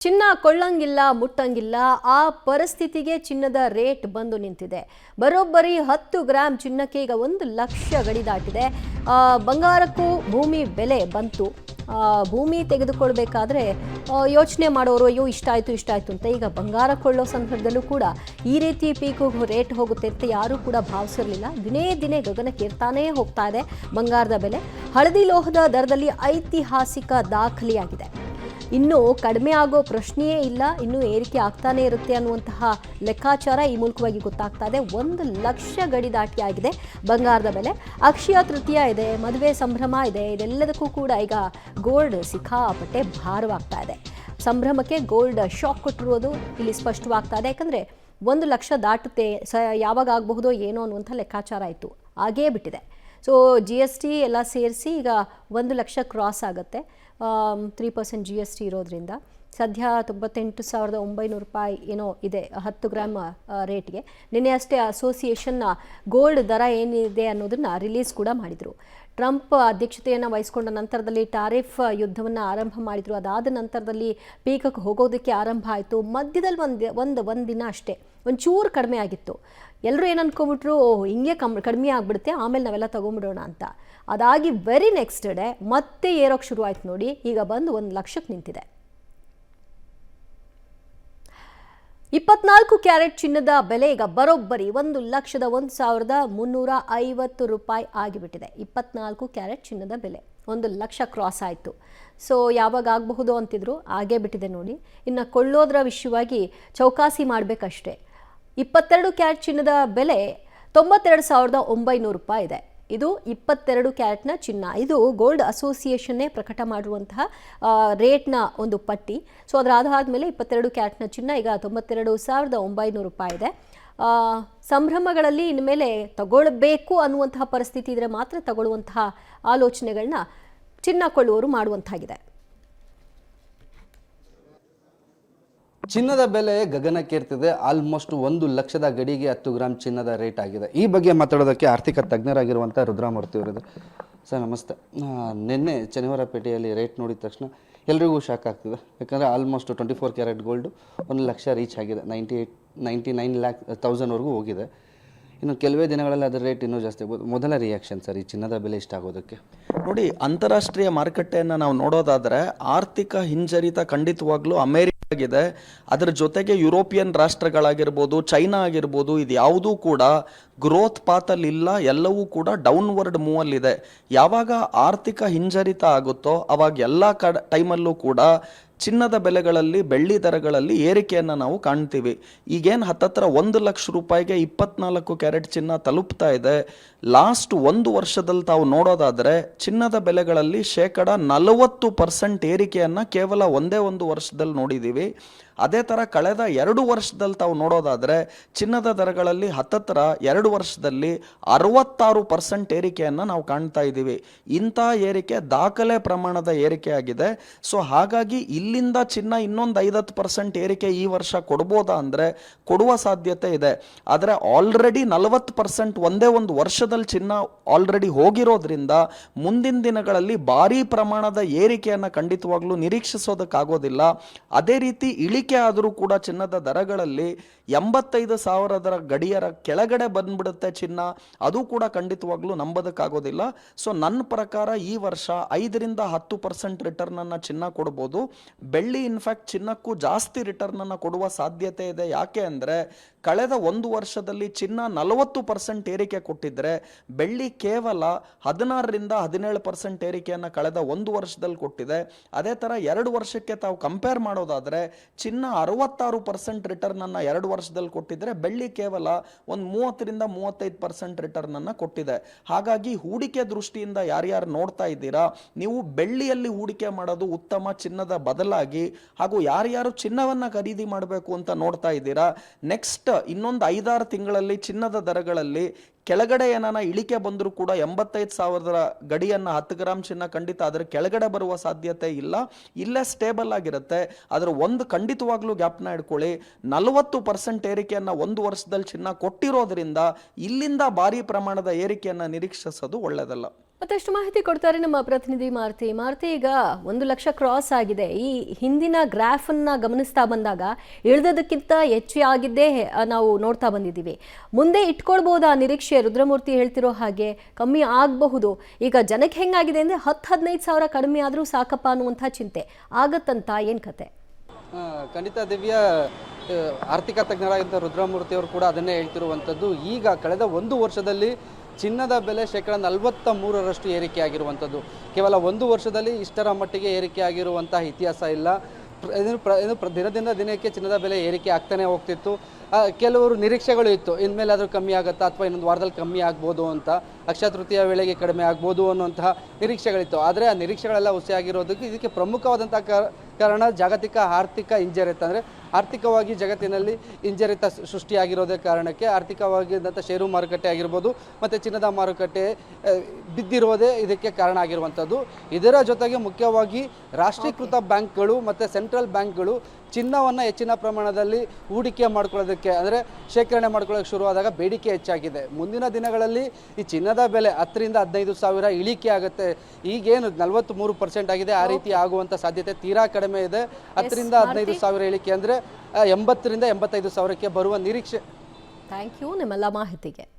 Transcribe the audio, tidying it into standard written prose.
ಚಿನ್ನ ಕೊಳ್ಳಂಗಿಲ್ಲ ಮುಟ್ಟಂಗಿಲ್ಲ ಆ ಪರಿಸ್ಥಿತಿಗೆ ಚಿನ್ನದ ರೇಟ್ ಬಂದು ನಿಂತಿದೆ. ಬರೋಬ್ಬರಿ 10 ಗ್ರಾಂ ಚಿನ್ನಕ್ಕೆ ಈಗ 1 ಲಕ್ಷ ಗಡಿ ದಾಟಿದೆ. ಬಂಗಾರಕ್ಕೂ ಭೂಮಿ ಬೆಲೆ ಬಂತು. ಭೂಮಿ ತೆಗೆದುಕೊಳ್ಬೇಕಾದ್ರೆ ಯೋಚನೆ ಮಾಡೋರು ಅಯ್ಯೋ ಇಷ್ಟಾಯ್ತು ಅಂತ. ಈಗ ಬಂಗಾರ ಕೊಳ್ಳೋ ಸಂದರ್ಭದಲ್ಲೂ ಕೂಡ ಈ ರೀತಿ ಪೀಕು ರೇಟ್ ಹೋಗುತ್ತೆ ಅಂತ ಯಾರೂ ಕೂಡ ಭಾವಿಸಿರಲಿಲ್ಲ. ದಿನೇ ದಿನೇ ಗಗನಕ್ಕೇರ್ತಾನೇ ಹೋಗ್ತಾ ಇದೆ ಬಂಗಾರದ ಬೆಲೆ. ಹಳದಿ ಲೋಹದ ದರದಲ್ಲಿ ಐತಿಹಾಸಿಕ ದಾಖಲೆಯಾಗಿದೆ. ಇನ್ನೂ ಕಡಿಮೆ ಆಗೋ ಪ್ರಶ್ನೆಯೇ ಇಲ್ಲ, ಇನ್ನೂ ಏರಿಕೆ ಆಗ್ತಾನೆ ಇರುತ್ತೆ ಅನ್ನುವಂತಹ ಲೆಕ್ಕಾಚಾರ ಈ ಮೂಲಕವಾಗಿ ಗೊತ್ತಾಗ್ತಾ ಇದೆ. 1 ಲಕ್ಷ ಗಡಿ ದಾಟಿಯಾಗಿದೆ ಬಂಗಾರದ ಬೆಲೆ. ಅಕ್ಷಯ ತೃತೀಯ ಇದೆ, ಮದುವೆ ಸಂಭ್ರಮ ಇದೆ, ಇದೆಲ್ಲದಕ್ಕೂ ಕೂಡ ಈಗ ಗೋಲ್ಡ್ ಸಿಕ್ಕಾಪಟ್ಟೆ ಭಾರವಾಗ್ತಾ ಇದೆ. ಸಂಭ್ರಮಕ್ಕೆ ಗೋಲ್ಡ್ ಶಾಕ್ ಕೊಟ್ಟಿರೋದು ಇಲ್ಲಿ ಸ್ಪಷ್ಟವಾಗ್ತಾ ಇದೆ. ಯಾಕಂದರೆ 1 ಲಕ್ಷ ದಾಟುತ್ತೆ, ಯಾವಾಗ ಆಗಬಹುದೋ ಏನೋ ಅನ್ನುವಂಥ ಲೆಕ್ಕಾಚಾರ ಆಯಿತು, ಆಗೇ ಬಿಟ್ಟಿದೆ. ಸೊ GST ಎಲ್ಲ ಸೇರಿಸಿ ಈಗ 1 ಲಕ್ಷ ಕ್ರಾಸ್ ಆಗುತ್ತೆ. 3% GST ಇರೋದ್ರಿಂದ ಸದ್ಯ 98,900 ರೂಪಾಯಿ ಏನೋ ಇದೆ 10 ಗ್ರಾಮ್ ರೇಟ್ಗೆ. ನಿನ್ನೆ ಅಷ್ಟೇ ಅಸೋಸಿಯೇಷನ್ನ ಗೋಲ್ಡ್ ದರ ಏನಿದೆ ಅನ್ನೋದನ್ನು ರಿಲೀಸ್ ಕೂಡ ಮಾಡಿದರು. ಟ್ರಂಪ್ ಅಧ್ಯಕ್ಷತೆಯನ್ನು ವಹಿಸಿಕೊಂಡ ನಂತರದಲ್ಲಿ ಟಾರಿಫ್ ಯುದ್ಧವನ್ನು ಆರಂಭ ಮಾಡಿದರು. ಅದಾದ ನಂತರದಲ್ಲಿ ಪೀಕಕ್ಕೆ ಹೋಗೋದಕ್ಕೆ ಆರಂಭ ಆಯಿತು. ಮಧ್ಯದಲ್ಲಿ ಒಂದು ದಿನ ಅಷ್ಟೇ ಒಂಚೂರು ಕಡಿಮೆ ಆಗಿತ್ತು. ಎಲ್ಲರೂ ಏನು ಅಂದ್ಕೊಂಬಿಟ್ರು, ಹಿಂಗೆ ಕಡಿಮೆ ಆಗಿಬಿಡುತ್ತೆ, ಆಮೇಲೆ ನಾವೆಲ್ಲ ತೊಗೊಂಬಿಡೋಣ ಅಂತ. ಅದಾಗಿ ವೆರಿ ನೆಕ್ಸ್ಟ್ ಡೇ ಮತ್ತೆ ಏರೋಕ್ಕೆ ಶುರು ಆಯ್ತು ನೋಡಿ. ಈಗ ಬಂದು 1 ಲಕ್ಷಕ್ಕೆ ನಿಂತಿದೆ. 24 ಕ್ಯಾರೆಟ್ ಚಿನ್ನದ ಬೆಲೆ ಈಗ ಬರೋಬ್ಬರಿ 1,01,350 ರೂಪಾಯಿ ಆಗಿಬಿಟ್ಟಿದೆ. 24 ಕ್ಯಾರೆಟ್ ಚಿನ್ನದ ಬೆಲೆ 1 ಲಕ್ಷ ಕ್ರಾಸ್ ಆಯಿತು. ಸೊ ಯಾವಾಗ ಆಗಬಹುದು ಅಂತಿದ್ರು, ಆಗೇ ಬಿಟ್ಟಿದೆ ನೋಡಿ. ಇನ್ನು ಕೊಳ್ಳೋದ್ರ ವಿಷಯವಾಗಿ ಚೌಕಾಸಿ ಮಾಡಬೇಕಷ್ಟೇ. 22 ಕ್ಯಾರೆಟ್ ಚಿನ್ನದ ಬೆಲೆ 92,900 ರೂಪಾಯಿ ಇದೆ. ಇದು 22 ಕ್ಯಾರೆಟ್ನ ಚಿನ್ನ. ಇದು ಗೋಲ್ಡ್ ಅಸೋಸಿಯೇಷನ್ನೇ ಪ್ರಕಟ ಮಾಡಿರುವಂತಹ ರೇಟ್ನ ಒಂದು ಪಟ್ಟಿ. ಸೊ ಅದರ ಆಧಾರದ 22 ಕ್ಯಾರೆಟ್ನ ಚಿನ್ನ ಈಗ 92,900 ರೂಪಾಯಿ ಇದೆ. ಸಂಭ್ರಮಗಳಲ್ಲಿ ಇನ್ಮೇಲೆ ತಗೊಳ್ಬೇಕು ಅನ್ನುವಂತಹ ಪರಿಸ್ಥಿತಿ ಇದ್ದರೆ ಮಾತ್ರ ತಗೊಳ್ಳುವಂತಹ ಆಲೋಚನೆಗಳನ್ನ ಚಿನ್ನ ಕೊಳ್ಳುವವರು ಮಾಡುವಂತಾಗಿದೆ. ಚಿನ್ನದ ಬೆಲೆ ಗಗನಕ್ಕೇರ್ತಿದೆ. ಆಲ್ಮೋಸ್ಟ್ 1 ಲಕ್ಷದ ಗಡಿಗೆ 10 ಗ್ರಾಮ್ ಚಿನ್ನದ ರೇಟ್ ಆಗಿದೆ. ಈ ಬಗ್ಗೆ ಮಾತಾಡೋದಕ್ಕೆ ಆರ್ಥಿಕ ತಜ್ಞರಾಗಿರುವಂಥ ರುದ್ರಾಮೂರ್ತಿ ಅವರಿದ್ದಾರೆ. ಸರ್ ನಮಸ್ತೆ. ನಿನ್ನೆ ಶನಿವಾರಪೇಟೆಯಲ್ಲಿ ರೇಟ್ ನೋಡಿದ ತಕ್ಷಣ ಎಲ್ರಿಗೂ ಶಾಕ್ ಆಗ್ತಿದೆ. ಯಾಕಂದರೆ almost 24 carrot gold 1 lakh reach ಆಗಿದೆ. 99,00,000ವರೆಗೂ ಹೋಗಿದೆ. ಇನ್ನು ಕೆಲವೇ ದಿನಗಳಲ್ಲಿ ಅದರ ರೇಟ್ ಇನ್ನೂ ಜಾಸ್ತಿ ಆಗ್ಬೋದು. ಮೊದಲ ರಿಯಾಕ್ಷನ್ ಸರ್ ಈ ಚಿನ್ನದ ಬೆಲೆ ಇಷ್ಟ ಆಗೋದಕ್ಕೆ? ನೋಡಿ, ಅಂತಾರಾಷ್ಟ್ರೀಯ ಮಾರುಕಟ್ಟೆಯನ್ನು ನಾವು ನೋಡೋದಾದರೆ ಆರ್ಥಿಕ ಹಿಂಜರಿತ ಖಂಡಿತವಾಗ್ಲೂ ಅಮೇರಿಕ ಆಗಿದೆ. ಅದರ ಜೊತೆಗೆ ಯುರೋಪಿಯನ್ ರಾಷ್ಟ್ರಗಳಾಗಿರ್ಬೋದು, ಚೈನಾ ಆಗಿರ್ಬೋದು, ಇದು ಯಾವುದೂ ಕೂಡ ಗ್ರೋತ್ ಪಾತಲ್ಲಿ ಇಲ್ಲ. ಎಲ್ಲವೂ ಕೂಡ ಡೌನ್ವರ್ಡ್ ಮೂವಲ್ಲಿದೆ. ಯಾವಾಗ ಆರ್ಥಿಕ ಹಿಂಜರಿತ ಆಗುತ್ತೋ ಅವಾಗ ಎಲ್ಲ ಟೈಮಲ್ಲೂ ಕೂಡ ಚಿನ್ನದ ಬೆಲೆಗಳಲ್ಲಿ, ಬೆಳ್ಳಿ ದರಗಳಲ್ಲಿ ಏರಿಕೆಯನ್ನು ನಾವು ಕಾಣ್ತೀವಿ. ಈಗೇನು ಹತ್ತತ್ರ 1 ಲಕ್ಷ ರೂಪಾಯಿಗೆ 24 ಕ್ಯಾರೆಟ್ ಚಿನ್ನ ತಲುಪ್ತಾ ಇದೆ. ಲಾಸ್ಟ್ 1 ವರ್ಷದಲ್ಲಿ ತಾವು ನೋಡೋದಾದರೆ ಚಿನ್ನದ ಬೆಲೆಗಳಲ್ಲಿ 40% ಏರಿಕೆಯನ್ನು ಕೇವಲ ಒಂದೇ 1 ವರ್ಷದಲ್ಲಿ ನೋಡಿದ್ದೀವಿ. ಅದೇ ಥರ ಕಳೆದ 2 ವರ್ಷದಲ್ಲಿ ತಾವು ನೋಡೋದಾದರೆ ಚಿನ್ನದ ದರಗಳಲ್ಲಿ ಹತ್ತತ್ರ 2 ವರ್ಷದಲ್ಲಿ 66% ಏರಿಕೆಯನ್ನು ನಾವು ಕಾಣ್ತಾ ಇದ್ದೀವಿ. ಇಂಥ ಏರಿಕೆ ದಾಖಲೆ ಪ್ರಮಾಣದ ಏರಿಕೆ ಆಗಿದೆ. ಸೊ ಹಾಗಾಗಿ ಇಲ್ಲಿಂದ ಚಿನ್ನ ಇನ್ನೊಂದು 50% ಏರಿಕೆ ಈ ವರ್ಷ ಕೊಡ್ಬೋದಾ ಅಂದರೆ ಕೊಡುವ ಸಾಧ್ಯತೆ ಇದೆ. ಆದರೆ ಆಲ್ರೆಡಿ 40% ಒಂದೇ 1 ವರ್ಷದಲ್ಲಿ ಚಿನ್ನ ಆಲ್ರೆಡಿ ಹೋಗಿರೋದ್ರಿಂದ ಮುಂದಿನ ದಿನಗಳಲ್ಲಿ ಭಾರೀ ಪ್ರಮಾಣದ ಏರಿಕೆಯನ್ನು ಖಂಡಿತವಾಗ್ಲೂ ನಿರೀಕ್ಷಿಸೋದಕ್ಕಾಗೋದಿಲ್ಲ. ಅದೇ ರೀತಿ ಇಳಿಕೆ ಆದರೂ ಕೂಡ ಚಿನ್ನದ ದರಗಳಲ್ಲಿ 85,000 ಗಡಿಯರ ಕೆಳಗಡೆ ಬಂದ್ಬಿಡುತ್ತೆ ಚಿನ್ನ, ಅದು ಕೂಡ ಖಂಡಿತವಾಗ್ಲೂ ನಂಬೋದಕ್ಕಾಗೋದಿಲ್ಲ. ಸೊ ನನ್ನ ಪ್ರಕಾರ ಈ ವರ್ಷ 5-10% ರಿಟರ್ನನ್ನು ಚಿನ್ನ ಕೊಡ್ಬೋದು. ಬೆಳ್ಳಿ ಇನ್ಫ್ಯಾಕ್ಟ್ ಚಿನ್ನಕ್ಕೂ ಜಾಸ್ತಿ ರಿಟರ್ನನ್ನು ಕೊಡುವ ಸಾಧ್ಯತೆ ಇದೆ. ಯಾಕೆ ಅಂದರೆ ಕಳೆದ 1 ವರ್ಷದಲ್ಲಿ ಚಿನ್ನ 40% ಏರಿಕೆ ಕೊಟ್ಟಿದ್ರೆ ಬೆಳ್ಳಿ ಕೇವಲ 16-17% ಏರಿಕೆಯನ್ನು ಕಳೆದ 1 ವರ್ಷದಲ್ಲಿ ಕೊಟ್ಟಿದೆ. ಅದೇ ಥರ 2 ವರ್ಷಕ್ಕೆ ತಾವು ಕಂಪೇರ್ ಮಾಡೋದಾದರೆ ಚಿನ್ನ 66% ರಿಟರ್ನನ್ನು 2 ವರ್ಷದಲ್ಲಿ ಕೊಟ್ಟಿದ್ರೆ ಬೆಳ್ಳಿ ಕೇವಲ ಒಂದು 30-35% ರಿಟರ್ನನ್ನು ಕೊಟ್ಟಿದೆ. ಹಾಗಾಗಿ ಹೂಡಿಕೆ ದೃಷ್ಟಿಯಿಂದ ಯಾರ್ಯಾರು ನೋಡ್ತಾ ಇದ್ದೀರಾ, ನೀವು ಬೆಳ್ಳಿಯಲ್ಲಿ ಹೂಡಿಕೆ ಮಾಡೋದು ಉತ್ತಮ ಚಿನ್ನದ ಬದಲಾಗಿ. ಹಾಗೂ ಯಾರ್ಯಾರು ಚಿನ್ನವನ್ನು ಖರೀದಿ ಮಾಡಬೇಕು ಅಂತ ನೋಡ್ತಾ ಇದ್ದೀರಾ, ನೆಕ್ಸ್ಟ್ ಇನ್ನೊಂದು 5-6 ತಿಂಗಳಲ್ಲಿ ಚಿನ್ನದ ದರಗಳಲ್ಲಿ ಕೆಳಗಡೆ ಏನಾನ ಇಳಿಕೆ ಬಂದರೂ ಕೂಡ 85,000 ಗಡಿಯನ್ನು 10 ಗ್ರಾಮ್ ಚಿನ್ನ ಖಂಡಿತ ಅದರ ಕೆಳಗಡೆ ಬರುವ ಸಾಧ್ಯತೆ ಇಲ್ಲ. ಇಲ್ಲೇ ಸ್ಟೇಬಲ್ ಆಗಿರುತ್ತೆ. ಅದರ ಒಂದು ಖಂಡಿತವಾಗ್ಲೂ ಗ್ಯಾಪ್ನ ಇಟ್ಕೊಳ್ಳಿ. 40% ಏರಿಕೆಯನ್ನು 1 ವರ್ಷದಲ್ಲಿ ಚಿನ್ನ ಕೊಟ್ಟಿರೋದ್ರಿಂದ ಇಲ್ಲಿಂದ ಭಾರಿ ಪ್ರಮಾಣದ ಏರಿಕೆಯನ್ನು ನಿರೀಕ್ಷಿಸೋದು ಒಳ್ಳೆಯದಲ್ಲ. ಮತ್ತಷ್ಟು ಮಾಹಿತಿ ಕೊಡ್ತಾರೆ ನಮ್ಮ ಪ್ರತಿನಿಧಿ ಮಾರುತಿ. ಈಗ 1,00,000 ಕ್ರಾಸ್ ಆಗಿದೆ. ಈ ಹಿಂದಿನ ಗ್ರಾಫ್ ಅನ್ನ ಗಮನಿಸ್ತಾ ಬಂದಾಗ ಇಳಿದದಕ್ಕಿಂತ ಹೆಚ್ಚಾಗಿದ್ದೇ ನಾವು ನೋಡ್ತಾ ಬಂದಿದ್ದೀವಿ. ಮುಂದೆ ಇಟ್ಕೊಳ್ಬಹುದಾ ನಿರೀಕ್ಷೆ? ರುದ್ರಮೂರ್ತಿ ಹೇಳ್ತಿರೋ ಹಾಗೆ ಕಮ್ಮಿ ಆಗಬಹುದು. ಈಗ ಜನಕ್ಕೆ ಹೆಂಗಾಗಿದೆ ಅಂದ್ರೆ 10-15 ಸಾವಿರ ಕಡಿಮೆ ಆದ್ರೂ ಸಾಕಪ್ಪ ಅನ್ನುವಂಥ ಚಿಂತೆ ಆಗತ್ತಂತ. ಏನ್ ಕತೆ? ಖಂಡಿತ ದಿವ್ಯ, ಆರ್ಥಿಕ ತಜ್ಞರಾಗಿದ್ದ ರುದ್ರಮೂರ್ತಿ ಅವರು ಕೂಡ ಅದನ್ನೇ ಹೇಳ್ತಿರುವಂಥದ್ದು. ಈಗ ಕಳೆದ ಒಂದು ವರ್ಷದಲ್ಲಿ ಚಿನ್ನದ ಬೆಲೆ ಶೇಕಡ 43ರಷ್ಟು ಏರಿಕೆ ಆಗಿರುವಂಥದ್ದು. ಕೇವಲ ಒಂದು ವರ್ಷದಲ್ಲಿ ಇಷ್ಟರ ಮಟ್ಟಿಗೆ ಏರಿಕೆ ಆಗಿರುವಂತಹ ಇತಿಹಾಸ ಇಲ್ಲ. ದಿನದಿಂದ ದಿನಕ್ಕೆ ಚಿನ್ನದ ಬೆಲೆ ಏರಿಕೆ ಆಗ್ತಾನೆ ಹೋಗ್ತಿತ್ತು. ಕೆಲವರು ನಿರೀಕ್ಷೆಗಳು ಇತ್ತು, ಇನ್ಮೇಲೆ ಆದರೂ ಕಮ್ಮಿ ಆಗುತ್ತಾ ಅಥವಾ ಇನ್ನೊಂದು ವಾರದಲ್ಲಿ ಕಮ್ಮಿ ಆಗ್ಬೋದು ಅಂತ, ಅಕ್ಷಯ ತೃತೀಯ ವೇಳೆಗೆ ಕಡಿಮೆ ಆಗ್ಬೋದು ಅನ್ನುವಂತಹ ನಿರೀಕ್ಷೆಗಳಿತ್ತು. ಆದರೆ ಆ ನಿರೀಕ್ಷೆಗಳೆಲ್ಲ ಹುಸಿಯಾಗಿರೋದಕ್ಕೆ ಇದಕ್ಕೆ ಪ್ರಮುಖವಾದಂತಹ ಕಾರಣ ಜಾಗತಿಕ ಆರ್ಥಿಕ ಹಿಂಜರಿತ. ಅಂದರೆ ಆರ್ಥಿಕವಾಗಿ ಜಗತ್ತಿನಲ್ಲಿ ಹಿಂಜರಿತ ಸೃಷ್ಟಿಯಾಗಿರೋದೇ ಕಾರಣಕ್ಕೆ ಆರ್ಥಿಕವಾಗಿ ಷೇರು ಮಾರುಕಟ್ಟೆ ಆಗಿರ್ಬೋದು ಮತ್ತು ಚಿನ್ನದ ಮಾರುಕಟ್ಟೆ ಬಿದ್ದಿರೋದೇ ಇದಕ್ಕೆ ಕಾರಣ ಆಗಿರುವಂಥದ್ದು. ಇದರ ಜೊತೆಗೆ ಮುಖ್ಯವಾಗಿ ರಾಷ್ಟ್ರೀಕೃತ ಬ್ಯಾಂಕ್ಗಳು ಮತ್ತು ಸೆಂಟ್ರಲ್ ಬ್ಯಾಂಕ್ಗಳು ಚಿನ್ನವನ್ನು ಹೆಚ್ಚಿನ ಪ್ರಮಾಣದಲ್ಲಿ ಹೂಡಿಕೆ ಮಾಡ್ಕೊಳ್ಳೋದಕ್ಕೆ, ಅಂದರೆ ಶೇಖರಣೆ ಮಾಡ್ಕೊಳ್ಳೋಕ್ಕೆ ಶುರುವಾದಾಗ ಬೇಡಿಕೆ ಹೆಚ್ಚಾಗಿದೆ. ಮುಂದಿನ ದಿನಗಳಲ್ಲಿ ಈ ಚಿನ್ನದ ಬೆಲೆ 10,000-15 ಸಾವಿರ ಇಳಿಕೆ ಆಗುತ್ತೆ. ಈಗೇನು 43% ಆಗಿದೆ, ಆ ರೀತಿ ಆಗುವಂಥ ಸಾಧ್ಯತೆ ತೀರಾ ಕಡಿಮೆ ಇದೆ. 10,000-15 ಸಾವಿರ ಇಳಿಕೆ ಅಂದರೆ 80,000-85 ಸಾವಿರಕ್ಕೆ ಬರುವ ನಿರೀಕ್ಷೆ. ಥ್ಯಾಂಕ್ ಯು ನಿಮ್ಮೆಲ್ಲ ಮಾಹಿತಿಗೆ.